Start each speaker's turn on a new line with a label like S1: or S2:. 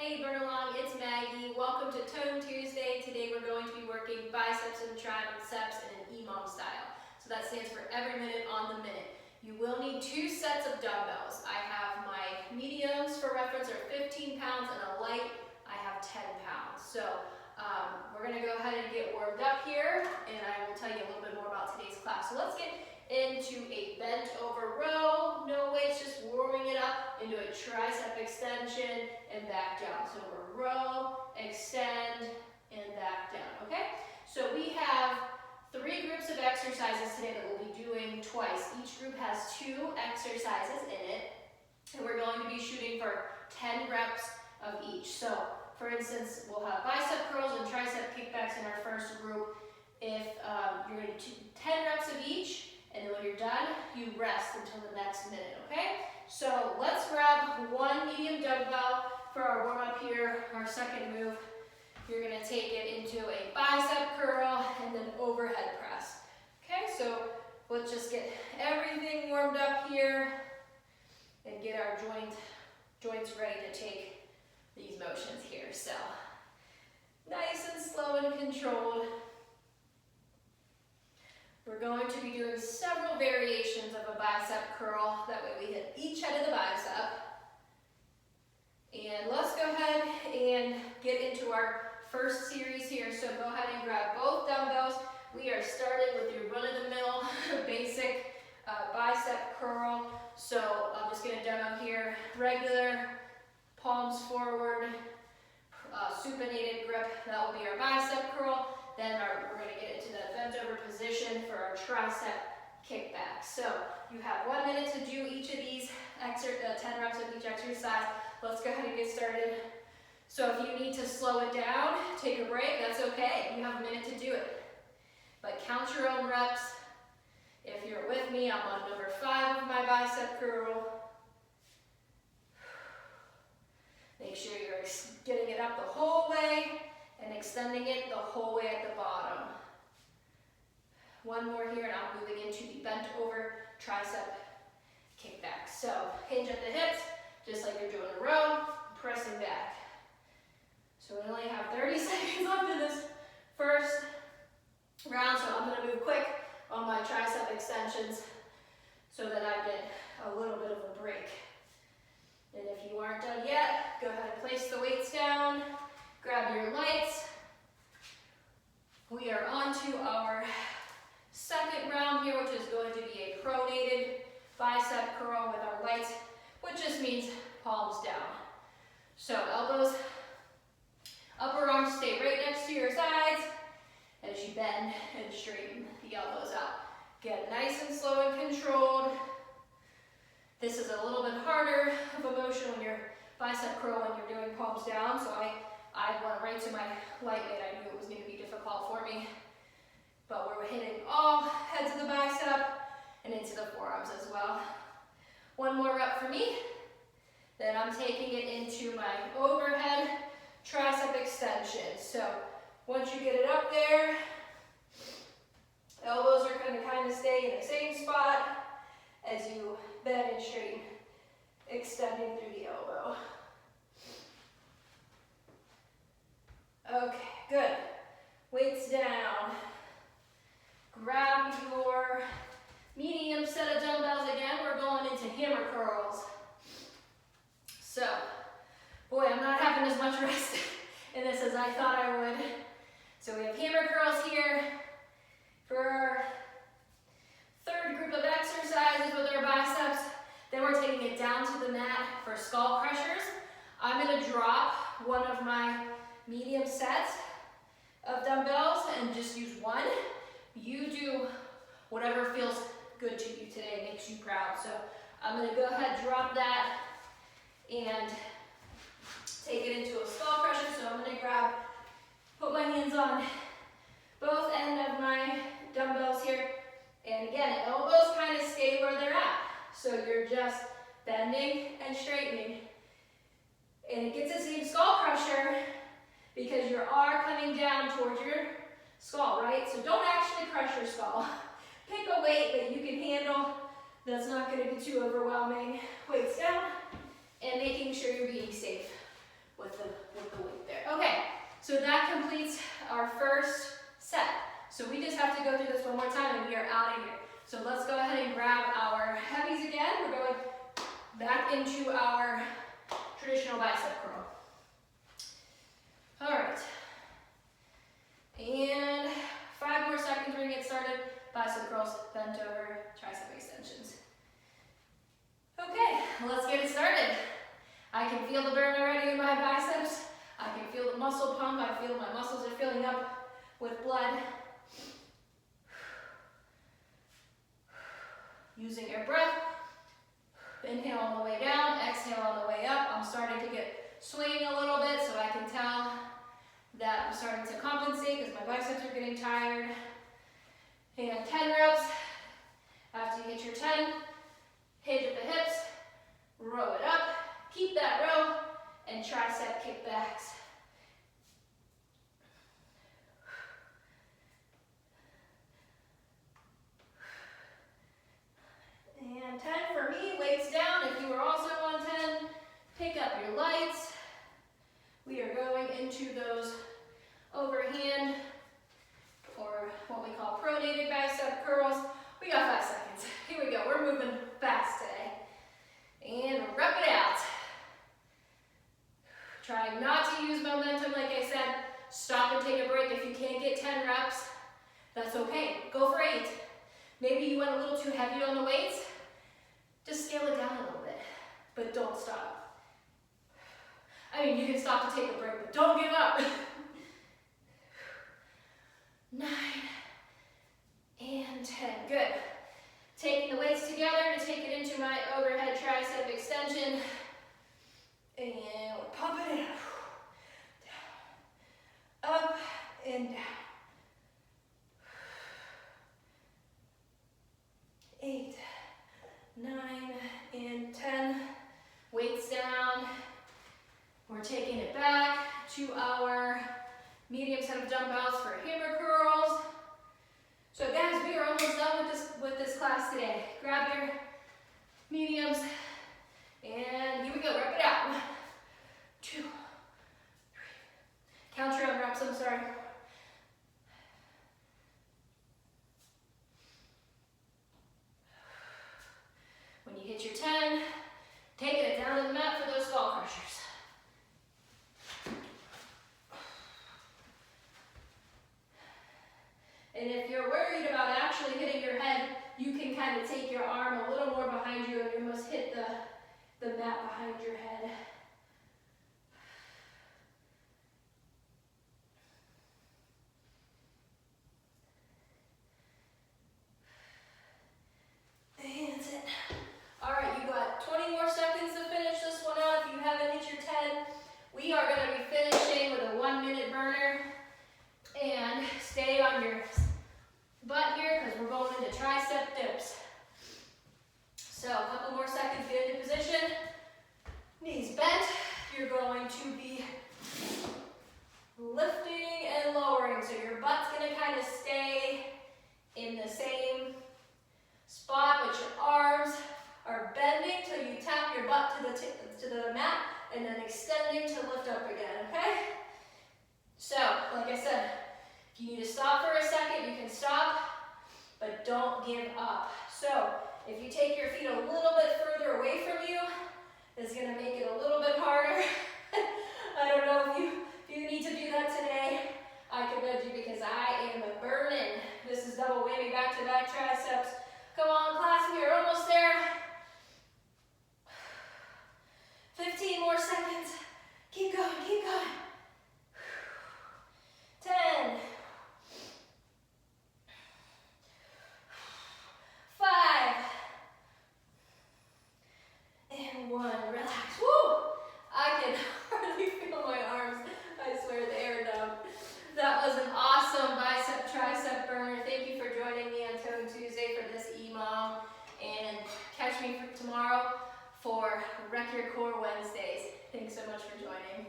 S1: Hey burn along, it's Maggie. Welcome to Tone Tuesday. Today we're going to be working biceps and triceps in an EMOM style. So that stands for every minute on the minute. You will need 2 sets of dumbbells. I have my mediums for reference are 15 pounds and a light I have 10 pounds. So we're going to go ahead and get warmed up here and I will tell you a little bit more about today's class. So let's get into a bent over row, no weights, just warming it up into a tricep extension and back down. So we're row, extend, and back down, okay? So we have 3 groups of exercises today that we'll be doing twice. Each group has 2 exercises in it, and we're going to be shooting for 10 reps of each. So, for instance, we'll have bicep curls and tricep kickbacks in our first group. If you're going to do 10 reps of each, and then when you're done, you rest until the next minute, okay? So let's grab 1 medium dumbbell for our warm-up here. Our second move, you're gonna take it into a bicep curl and then overhead press. Okay, so let's just get everything warmed up here and get our joints ready to take these motions here. So nice and slow and controlled. We're going to be doing several variations of a bicep curl. That way we hit each head of the bicep. And let's go ahead and get into our first series here. So go ahead and grab both dumbbells. We are starting with your run-of-the-mill basic bicep curl. So I'm just going to demo here. Regular, palms forward, supinated grip. That will be our bicep curl. Then we're going to get into the bent over position for our tricep kickback. So you have 1 minute to do each of these 10 reps of each exercise. Let's go ahead and get started. So if you need to slow it down, take a break, that's okay. You have a minute to do it. But count your own reps. If you're with me, I'm on number 5 of my bicep curl. Make sure you're getting it up the whole way and extending it the whole way at the bottom. 1 more here and I'm moving into the bent over tricep kickback. So hinge at the hips, just like you're doing a row, pressing back. So we only have 30 seconds left in this first round, so I'm gonna move quick on my tricep extensions so that I get a little bit of a break. And if you aren't done yet, go ahead and place the weights down. Grab your lights. We are on to our second round here, which is going to be a pronated bicep curl with our lights, which just means palms down. So elbows, upper arms stay right next to your sides as you bend and straighten the elbows out. Get nice and slow and controlled. This is a little bit harder of a motion when you're bicep curl when you're doing palms down, so I went right to my light weight. I knew it was going to be difficult for me. But we're hitting all heads of the bicep and into the forearms as well. 1 more rep for me. Then I'm taking it into my overhead tricep extension. So once you get it up there, elbows are going to kind of stay in the same spot as you bend and straighten, extending through the elbow. Okay, good. Weights down. Grab your medium set of dumbbells again. We're going into hammer curls. So, boy, I'm not having as much rest in this as I thought I would. So we have hammer curls here for our third group of exercises with our biceps. Then we're taking it down to the mat for skull crushers. I'm going to drop one of my medium sets of dumbbells and just use 1. You do whatever feels good to you today, makes you proud. So I'm going to go ahead, drop that, and take it into a skull crusher. So I'm going to put my hands on both ends of my dumbbells here. And again, elbows kind of stay where they're at. So you're just bending and straightening. And it gets the same skull crusher because you are coming down towards your skull, right? So don't actually crush your skull. Pick a weight that you can handle that's not going to be too overwhelming. Weights down and making sure you're being safe with the So that completes our first set. So we just have to go through this one more time and we are out of here. So let's go ahead and grab our heavies again. We're going back into our traditional bicep curl. All right. And 5 more seconds, we're gonna get started. Bicep curls, bent over, tricep extensions. Okay, let's get it started. I can feel the burn already in my biceps. I can feel the muscle pump. I feel my muscles are filling up with blood. Using your breath. Inhale on the way down, exhale on the way up. I'm starting to get swaying a little bit so I can tell that I'm starting to compensate because my biceps are getting tired. And 10 reps. After you hit your 10, hinge at the hips, row it up, keep that row, and tricep kickbacks. And 10 for me, weights down. If you are also on 10, pick up your lights. We are going into those overhand, or what we call pronated bicep curls. We got 5 seconds. Here we go. We're moving fast today. And rep it out. Try not to use momentum, like I said. Stop and take a break. If you can't get 10 reps, that's okay. Go for 8. Maybe you went a little too heavy on the weights. Just scale it down a little bit, but don't stop. I mean, you can stop to take a break, but don't give up. 9 and 10, good. Taking the weights together to take it into my overhead tricep extension. And we're pumping it up. Up and down. 8, 9, and 10. Weights down. We're taking it back to our medium set of dumbbells for hammer curls. So guys, we are almost done with this class today. Grab your mediums, and here we go. Rep it out. 1, 2, 3. Count your own reps. I'm sorry. When you hit your 10, taking it down to the mat for those skull crushers. And if you're worried about actually hitting your head, you can kind of take your arm a little more behind you and you almost hit the mat behind your head. And that's it. All right, you got 20 more seconds to finish this one out. If you haven't hit your 10, we are going to be finishing with a 1-minute burner. And stay on your butt here because we're going into tricep dips. So a couple more seconds, get into position. Knees bent. You're going to be lifting and lowering. So your butt's going to kind of stay in the same spot, but your arms are bending till you tap your butt to the mat and then extending to lift up again, okay? So, like I said, if you need to stop for a second, you can stop, but don't give up. So, if you take your feet a little bit further away from you, it's going to make it a little bit harder. I don't know if you need to do that today. I commend you because I am burning. This is double whammy back-to-back triceps. Come on, class, we are almost there. 15 more seconds. Keep going, keep going. 10. 5. And 1. Relax. Woo! I can hardly feel my arms. I swear they are numb. That was an awesome bicep tricep burner. Thank you for joining me on Tone Tuesday for this EMOM. And catch me tomorrow for Wreck Your Core Wednesdays. Thanks so much for joining.